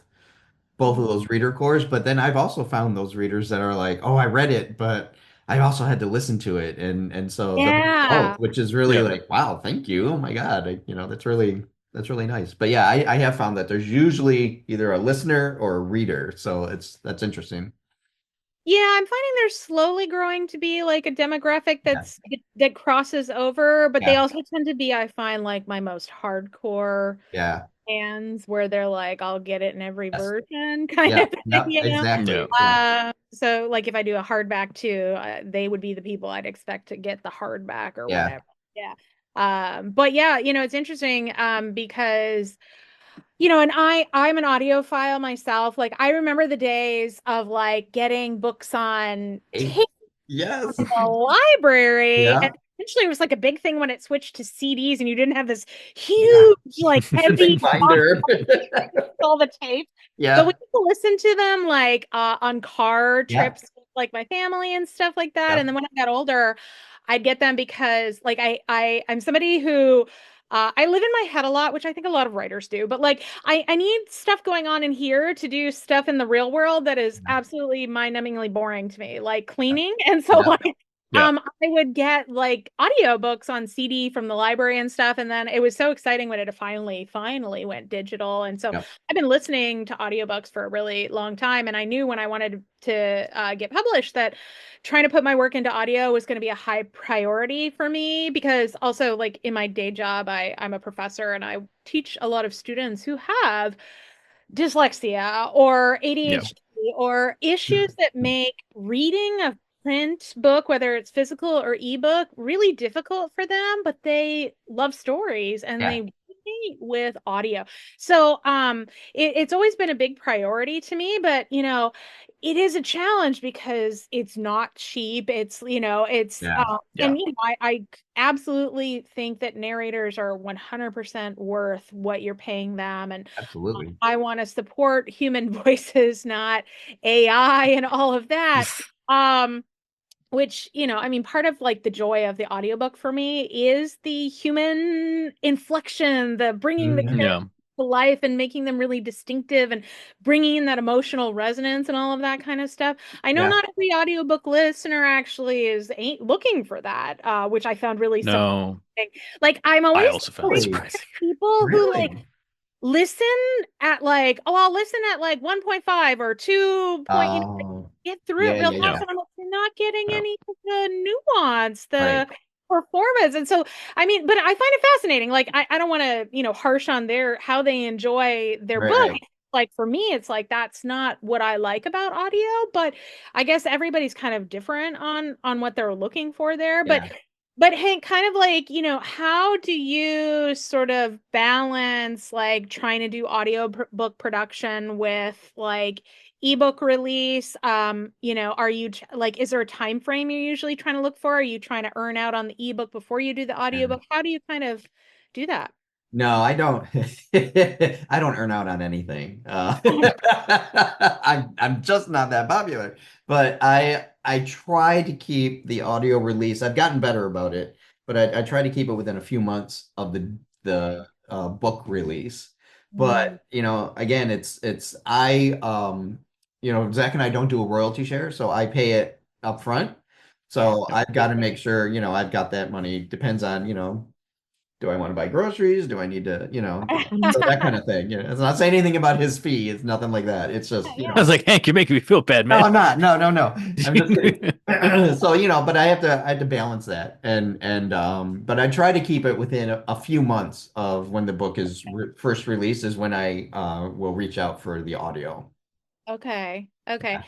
yeah. of those reader cores, but then I've also found those readers that are like, "Oh, I read it, but I also had to listen to it." And so those are Yeah. both, which is really yeah, like, "Wow, thank you. Oh my God." That's really nice. But yeah, I have found that there's usually either a listener or a reader. So that's interesting. Yeah, I'm finding they're slowly growing to be like a demographic Yeah. that crosses over, but they Yeah. also tend to be, I find, like my most hardcore Yeah. fans where they're like, I'll get it in every Yes. version kind Yeah. of thing, Yeah. you know? yeah, Exactly. Yeah. So like if I do a hardback too, they would be the people I'd expect to get the hardback or Yeah. whatever. Yeah. But yeah, it's interesting because and I'm an audiophile myself. Like I remember the days of like getting books on Hey. tape Yes. from the library. And Yeah. eventually it was like a big thing when it switched to CDs and you didn't have this Yeah. huge, like The heavy big binder. all the tapes. But we Yeah. used to listen to them like on car Yeah. trips with like my family and stuff like that. And Yep. then when I got older, I'd get them because like I'm somebody who I live in my head a lot, which I think a lot of writers do, but like I need stuff going on in here to do stuff in the real world that is absolutely mind-numbingly boring to me, like cleaning. And so Yeah. like yeah, I would get like audiobooks on CD from the library and stuff. And then it was so exciting when it finally went digital. And so Yep. I've been listening to audiobooks for a really long time. And I knew when I wanted to get published that trying to put my work into audio was going to be a high priority for me because also like in my day job, I'm a professor and I teach a lot of students who have dyslexia or yeah, ADHD or issues that make reading a print book, whether it's physical or ebook, really difficult for them, but they love stories and Yeah. they resonate with audio. So it's always been a big priority to me, but it is a challenge because it's not cheap. It's, it's Yeah. yeah, and I absolutely think that narrators are 100% worth what you're paying them. And Absolutely. I want to support human voices, not AI and all of that. Um, which, I mean, part of like the joy of the audiobook for me is the human inflection, the bringing the Mhm. character yeah, to life and making them really distinctive and bringing in that emotional resonance and all of that kind of stuff. I know Yeah. not every audiobook listener actually is ain't looking for that, which I found really surprising. no, Like I'm I always also found it surprised Really? surprising. by people who like Really? listen at like, oh, I'll listen at like 1.5 or 2 point, Oh, get through it yeah, real yeah, fast. Yeah, yeah. And I'm like, you're not getting no, any of the nuance, Right. performance. And so, I mean, but I find it fascinating. Like, I don't want to, harsh on their how they enjoy their book. Right. Like for me, it's like that's not what I like about audio, but I guess everybody's kind of different on what they're looking for there. But Yeah. Hank, kind of like, how do you sort of balance like trying to do book production with like ebook release? Are you like, is there a time frame you're usually trying to look for? Are you trying to earn out on the ebook before you do the audiobook? How do you kind of do that? No, I don't. I don't earn out on anything. I'm just not that popular. But I try to keep the audio release. I've gotten better about it, but I try to keep it within a few months of the book release. Mm, But again, it's I Zach and I don't do a royalty share, so I pay it up front. yeah. So I've got to make sure I've got that money. Depends on do I want to buy groceries? Do I need to, so that kind of thing. It's not saying anything about his fee. It's nothing like that. It's just, I Yeah. was like, Hank, you're making me feel bad, no, man. I'm not. No, no, no. I'm just kidding. So, but I have to balance that. But I try to keep it within a few months of when the book is first released is when I will reach out for the audio. Okay. Okay.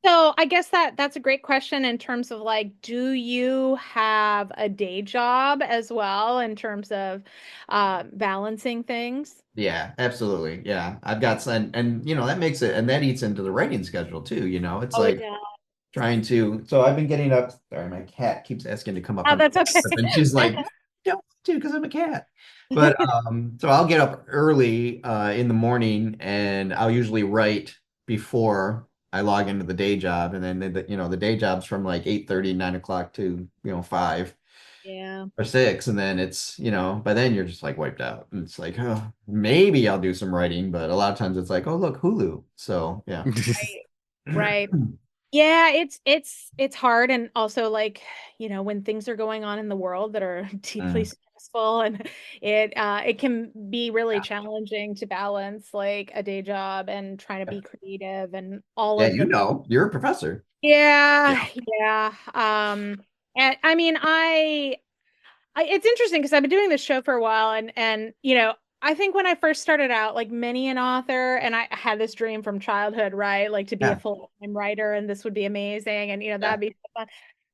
So I guess that's a great question in terms of like, do you have a day job as well in terms of balancing things? Yeah, absolutely. Yeah. I've got some, and that makes it, and that eats into the writing schedule too. It's Oh, it like, does. trying to. So I've been getting up. Sorry, my cat keeps asking to come up Oh, on, that's okay. and she's like, "I don't want to because I'm a cat." But so I'll get up early in the morning, and I'll usually write before I log into the day job, and then the day job's from like 8:30, 9 o'clock to 5 Yeah. or 6, and then it's by then you're just like wiped out, and it's like, oh, maybe I'll do some writing, but a lot of times it's like, oh look, Hulu. So yeah. Right. Right. Yeah, it's hard and also like, when things are going on in the world that are deeply Mm. stressful and it can be really challenging to balance like a day job and trying to be creative and all Yeah, of the you're a professor. yeah, Yeah. yeah. And I mean, it's interesting because I've been doing this show for a while and I think when I first started out, like many an author, and I had this dream from childhood, right? Like to be a Yeah, full-time writer, and this would be amazing, and yeah, that'd be so fun.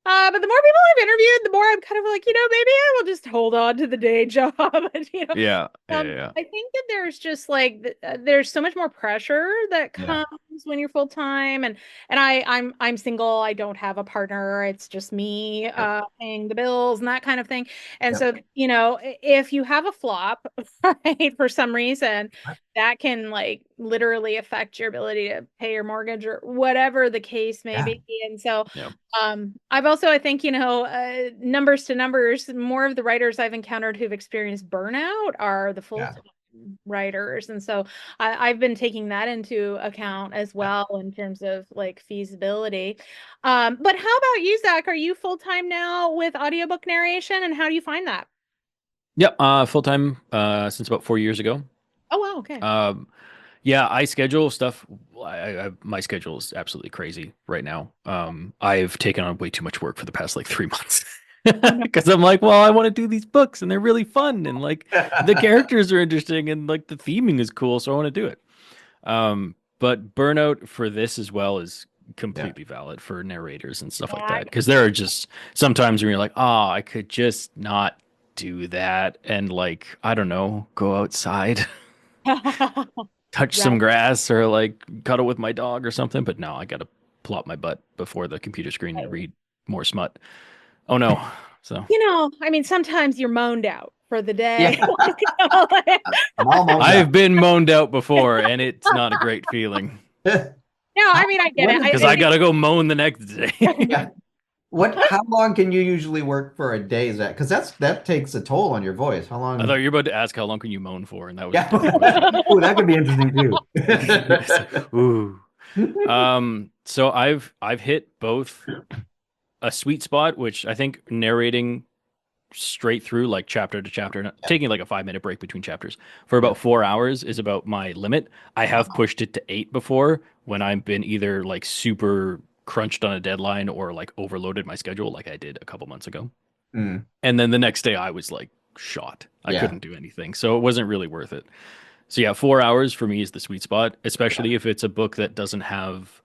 But the more people I've interviewed, the more I'm kind of like, maybe I will just hold on to the day job. And, Yeah. Yeah. I think that there's just like there's so much more pressure that yeah, comes when you're full time, and I'm single. I don't have a partner. It's just me yep, paying the bills and that kind of thing. And yep. so, if you have a flop, right, for some reason, that can like literally affect your ability to pay your mortgage or whatever the case may Yeah, be. And so, Yeah. I've also, I think, numbers to numbers, more of the writers I've encountered who've experienced burnout are the yeah, full-time writers. And so I've been taking that into account as yeah. well in terms of like feasibility. But how about you, Zach? Are you full-time now with audiobook narration, and how do you find that? Yep. Full time since about 4 years ago. Oh, wow, okay. Um, yeah, I schedule stuff. My schedule is absolutely crazy right now. I've taken on way too much work for the past like 3 months Oh no. because I'm like, well, I want to do these books and they're really fun and like the characters are interesting and like the theming is cool, so I want to do it. But burnout for this as well is Yeah, completely valid for narrators and stuff like that Zach. because there are just sometimes when you're like, oh, I could just not do that and like I don't know, go outside. Touch Right. some grass or like cuddle with my dog or something. But no, I got to plop my butt before the computer screen and read more smut. Oh no. So I mean, sometimes you're moaned out for the day. yeah. I'm all moaned I've out. been moaned out before and it's not a great feeling No, How I mean, I get what it. is because I got to go moan the next day. yeah? How long can you usually work for a day? Is that because that takes a toll on your voice? How I thought long? you were about to ask how long can you moan for, and that was a Yeah. different question. Ooh, that could be interesting too. It's like, ooh. So I've hit both a sweet spot, which I think narrating straight through like chapter to chapter, taking like a 5 minute break between chapters for Yeah. about 4 hours is about my limit. I have pushed it to 8 before when I've been either like super crunched on a deadline or like overloaded my schedule, like I did a couple months ago. Mm, And then the next day I was like shot. I yeah. couldn't do anything. So it wasn't really worth it. So yeah, 4 hours for me is the sweet spot, Yeah. especially if it's a book that doesn't have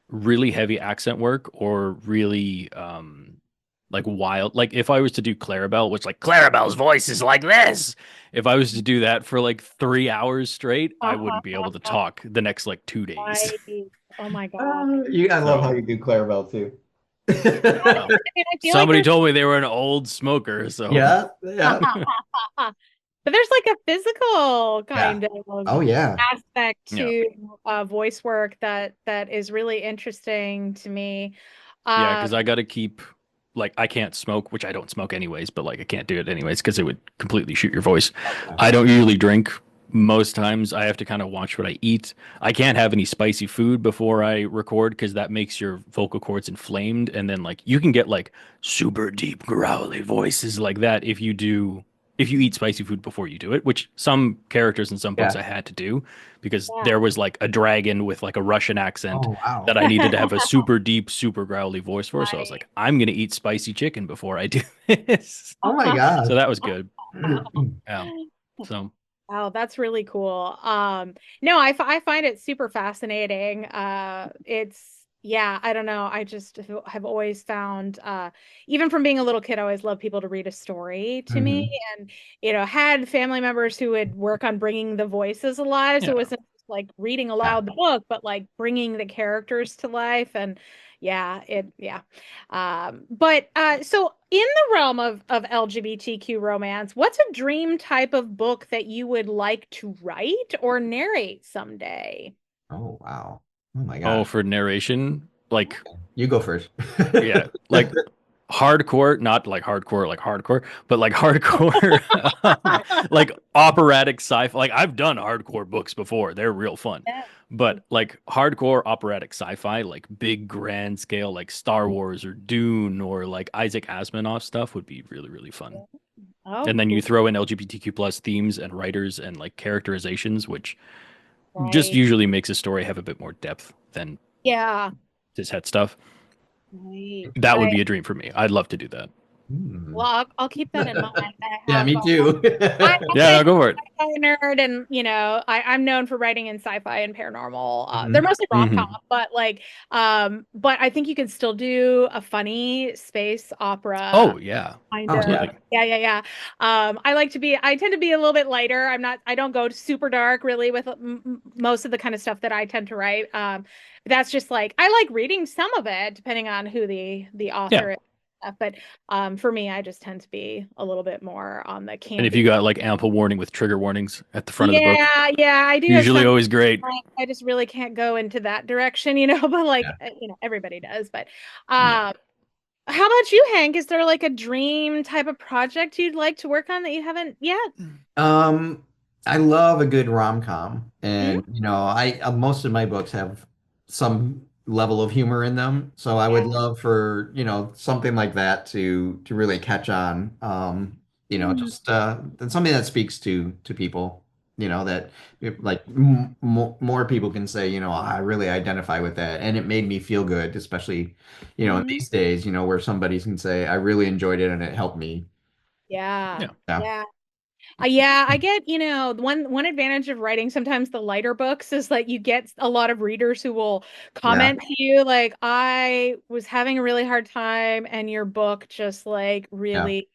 really heavy accent work or really like wild. Like if I was to do Clarabelle, which like Clarabelle's voice is like this. If I was to do that for like 3 hours straight, I wouldn't be able to talk the next like 2 days. Right. Oh my God. I love how So you do Clarabelle too. well, I mean, I feel like somebody there's told me they were an old smoker, so Yeah, yeah, but there's like a physical yeah. kind of Oh yeah. aspect yeah. to voice work that is really interesting to me. Yeah, Um, because I got to keep like I can't smoke, which I don't smoke anyways, but like I can't do it anyways because it would completely shoot your voice. Okay. I don't usually drink. Most times I have to kind of watch what I eat. I can't have any spicy food before I record because that makes your vocal cords inflamed, and then like you can get like super deep growly voices like that if you eat spicy food before you do it, which some characters in some books Yeah. I had to do because yeah. there was like a dragon with like a Russian accent Oh that wow. I needed to have a super deep, super growly voice for. So I was Right. like, I'm gonna eat spicy chicken before I do this. Oh my gosh. So that was good. Yeah. So Oh, that's really cool. No, I find it super fascinating. Yeah, I don't know. I just have always found, even from being a little kid, I always loved people to read a story to me, Mhm. and had family members who would work on bringing the voices alive. So yeah. it wasn't just like reading Yeah. aloud the book, but like bringing the characters to life. And yeah. But so in the realm of LGBTQ romance, what's a dream type of book that you would like to write or narrate someday? Oh wow. Oh my Oh, gosh. for narration, like You go first. yeah, like hardcore, not like hardcore, but like hardcore, like operatic sci-fi. Like I've done hardcore books before; they're real fun. Yeah. But like hardcore operatic sci-fi, like big grand scale, like Star Wars or Dune or like Isaac Asimov stuff would be really, really fun. Oh, And then you cool. throw in LGBTQ plus themes and writers and like characterizations, which just Right. usually makes a story have a bit more depth than Yeah. just head stuff. Right. That would be a dream for me. I'd love to do that. Hmm. Well, I'll keep that in mind. I Yeah, have me too. I'm Yeah, a no, go for it. sci-fi nerd, and I'm known for writing in sci-fi and paranormal. They're Mhm. mostly rom-com, Hmm. but but I think you could still do a funny space opera Oh yeah, kind Oh of. yeah. absolutely. Yeah. I tend to be a little bit lighter. I don't go super dark really with most of the kind of stuff that I tend to write. But that's just like, I like reading some of it depending on who the Yeah, author is. But for me, I just tend to be a little bit more on the and if you campy. got like ample warning with trigger warnings at the front of the book, Yeah, I do have usually some. always great. I just really can't go into that direction, but like, Yeah. everybody does. But Yeah. um, how about you, Hank? Is there like a dream type of project you'd like to work on that you haven't yet? Um, I love a good rom-com, Hmm? and I most of my books have some level of humor in them, so I would Yeah. love for something like that to really catch on. Hmm. Just that's something that speaks to people. That like m more people can say, I really identify with that, and it made me feel good, especially Hmm. these days, where somebody can say, I really enjoyed it and it helped me. Yeah. Yeah. Yeah. Yeah. Yeah, I get, one advantage of writing sometimes the lighter books is that you get a lot of readers who will Yeah. comment to you like, I was having a really hard time and your book just like Yeah. really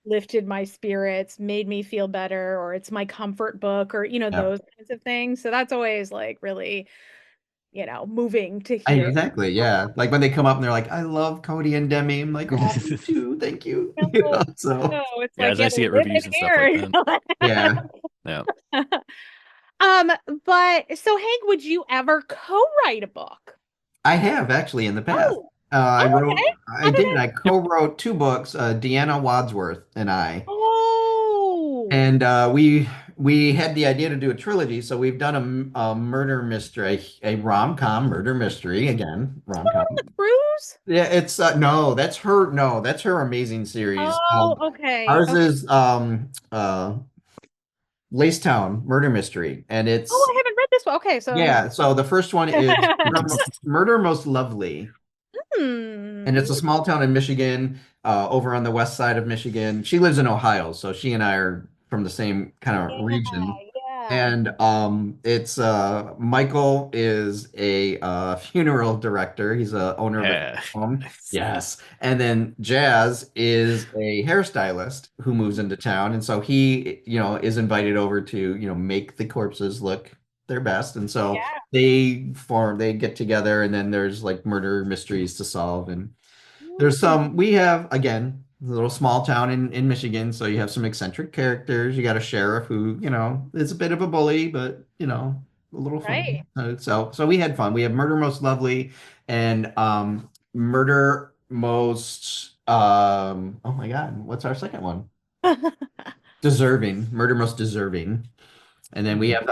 lifted my spirits, made me feel better, or it's my comfort book, or Yeah. those kinds of things. So that's always like really, moving to hear. Exactly. Yeah. Like when they come up and they're like, I love Cody and Demi. I'm like, oh, me too. Thank you. No, So no, it's Yeah, like, it's yeah, nice to get live reviews it and stuff like here. that. yeah. Yeah. Um, but so Hank, would you ever co-write a book? I have actually in the past. Oh, I wrote, okay. I How did did. it? I Yep. co-wrote two books, Deanna Wadsworth and I. Oh, And we had the idea to do a trilogy, so we've done a murder mystery, a rom-com murder mystery again, rom-com. the cruise? Yeah, it's no, that's her. No, that's her amazing series. Oh, okay. Ours Okay. is Lacetown Murder Mystery, and Oh, it's I haven't read this one. Okay, so yeah. So the first one is Murder Most Lovely, hmm. And it's a Ooh, small town in Michigan, over on the west side of Michigan. She lives in Ohio, so she and I are from the same kind of yeah, region. yeah. And it's Michael is a funeral director. He's a owner of a Yeah. home. Nice. Yes. And then Jazz is a hairstylist who moves into town. And so he, is invited over to, make the corpses look their best. And so Yeah. they get together, and then there's like murder mysteries to solve. And Mm, we have, again, a little small town in Michigan, so you have some eccentric characters. You got a sheriff who, is a bit of a bully, but, a little right. fun. So we had fun. We have Murder Most Lovely and Murder Most, oh my God, what's our second one? Deserving, Murder Most Deserving. And then we have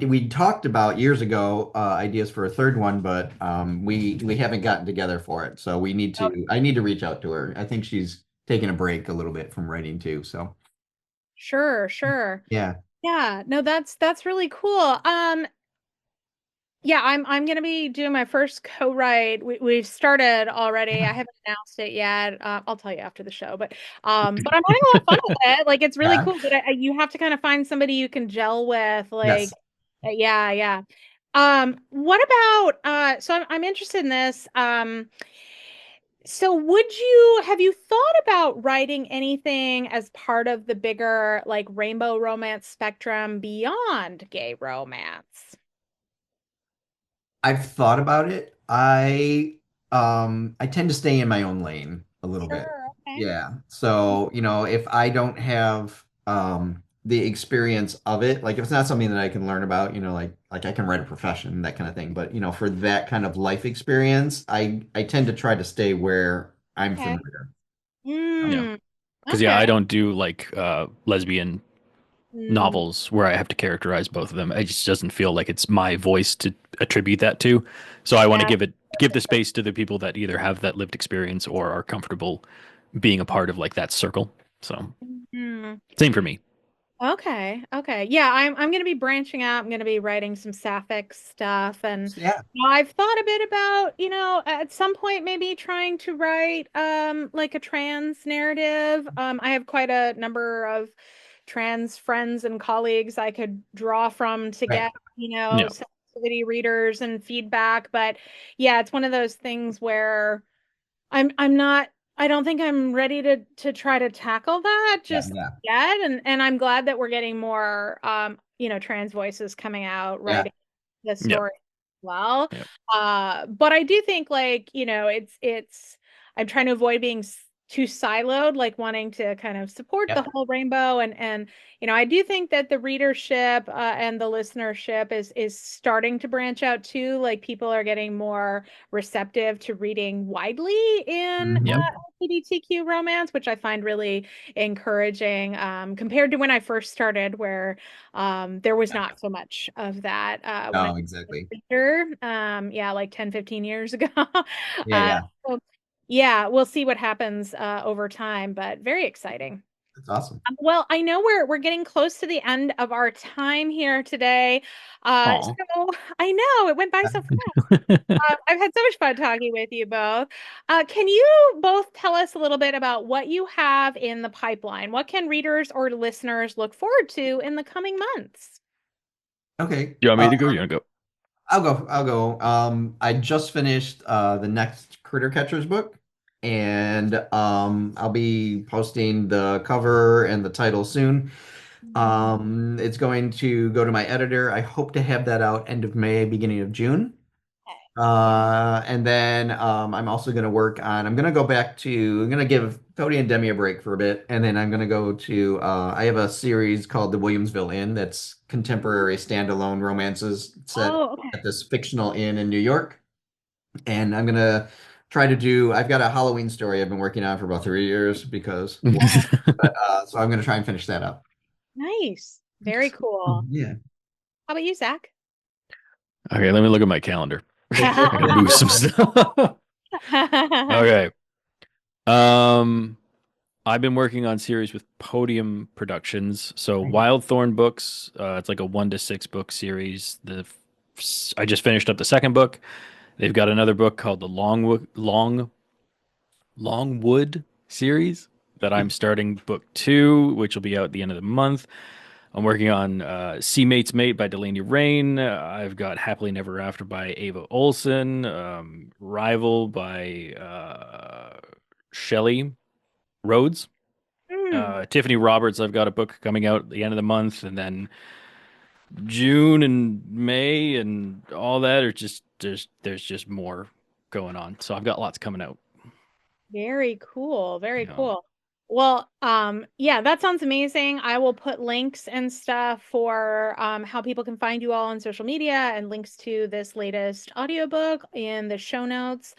we talked about years ago ideas for a third one, but we haven't gotten together for it. So Oh, I need to reach out to her. I think she's taking a break a little bit from writing too. So sure, sure. yeah. Yeah, no, that's really cool. Yeah, I'm gonna be doing my first co-write. We've started already. I haven't announced it yet. I'll tell you after the show, but I'm having a lot of fun with it. Like it's really Yeah. cool, but you have to kind of find somebody you can gel with. Yes. Like, yeah, yeah. What about so I'm interested in this. So have you thought about writing anything as part of the bigger like rainbow romance spectrum beyond gay romance? I've thought about it. I tend to stay in my own lane a little bit. Sure, okay. Yeah. So, if I don't have the experience of it, like if it's not something that I can learn about, like I can write a profession, that kind of thing. But, for that kind of life experience, I tend to try to stay where I'm Okay. familiar. Yeah. Mm, Because yeah, okay. I don't do like lesbian Mm, novels where I have to characterize both of them. It just doesn't feel like it's my voice to attribute that to. So I want to yeah. give the space to the people that either have that lived experience or are comfortable being a part of like that circle. So Mm. same for me. Okay. Okay. Yeah, I'm going to be branching out. I'm going to be writing some sapphic stuff and Yeah. I've thought a bit about, at some point maybe trying to write like a trans narrative. I have quite a number of trans friends and colleagues I could draw from to Right. get, Yeah. sensitivity readers and feedback, but yeah, it's one of those things where I'm not I don't think I'm ready to try to tackle that Yeah. just Yeah. yet. And I'm glad that we're getting more trans voices coming out Yeah. writing the Yeah. story as well. Yeah. But I do think like, it's I'm trying to avoid being too siloed, like wanting to kind of support the Yep. whole rainbow and I do think that the readership and the listenership is starting to branch out too. Like people are getting more receptive to reading widely in Yeah. Hmm. LGBTQ romance, which I find really encouraging compared to when I first started, where there was not so much of that when I Oh, was exactly. a reader. Yeah, like 10, 15 years ago. Yeah. uh, Yeah. so, yeah, we'll see what happens over time, but very exciting. That's awesome. Well, I know we're getting close to the end of our time here today. Aw. So I know it went by so fast. I've had so much fun talking with you both. Can you both tell us a little bit about what you have in the pipeline? What can readers or listeners look forward to in the coming months? Okay. You want me to go? You want to go? I'll go. I'll go. I just finished the next Critter Catchers book, and I'll be posting the cover and the title soon. It's going to go to my editor. I hope to have that out end of May, beginning of June. And then I'm also going to I'm going to go back to, I'm going to give Cody and Demi a break for a bit. And then I'm going to go to, I have a series called The Williamsville Inn that's contemporary standalone romances set Oh, okay. at this fictional inn in New York. And I'm going to I've got a Halloween story I've been working on for about 3 years because, Uh-huh. so I'm going to try and finish that up. Nice. Very cool. Yeah. How about you, Zach? Okay, let me look at my calendar. I gotta move some stuff. Okay. Um, I've been working on series with Podium Productions. So Wild Thorn Books, it's like a 1 to 6 book series. I just finished up the second book. They've got another book called The Long Longwood series that I'm starting book two, which will be out at the end of the month. I'm working on Sea Mate's Mate by Delaney Rain. I've got Happily Never After by Ava Olson. Rival by Shelley Rhodes. Hmm, Tiffany Roberts, I've got a book coming out at the end of the month. And then June and May and all that are just, there's just more going on. So I've got lots coming out. very cool. Very You know. cool. Well, yeah, that sounds amazing. I will put links and stuff for how people can find you all on social media and links to this latest audiobook in the show notes.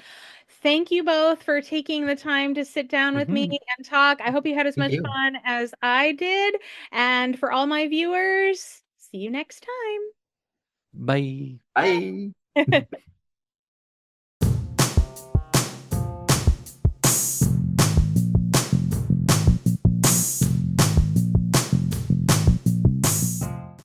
Thank you both for taking the time to sit down with me Mhm. and talk. I hope you had as Thank much you. fun as I did. And for all my viewers, see you next time. Bye. Bye. Bye.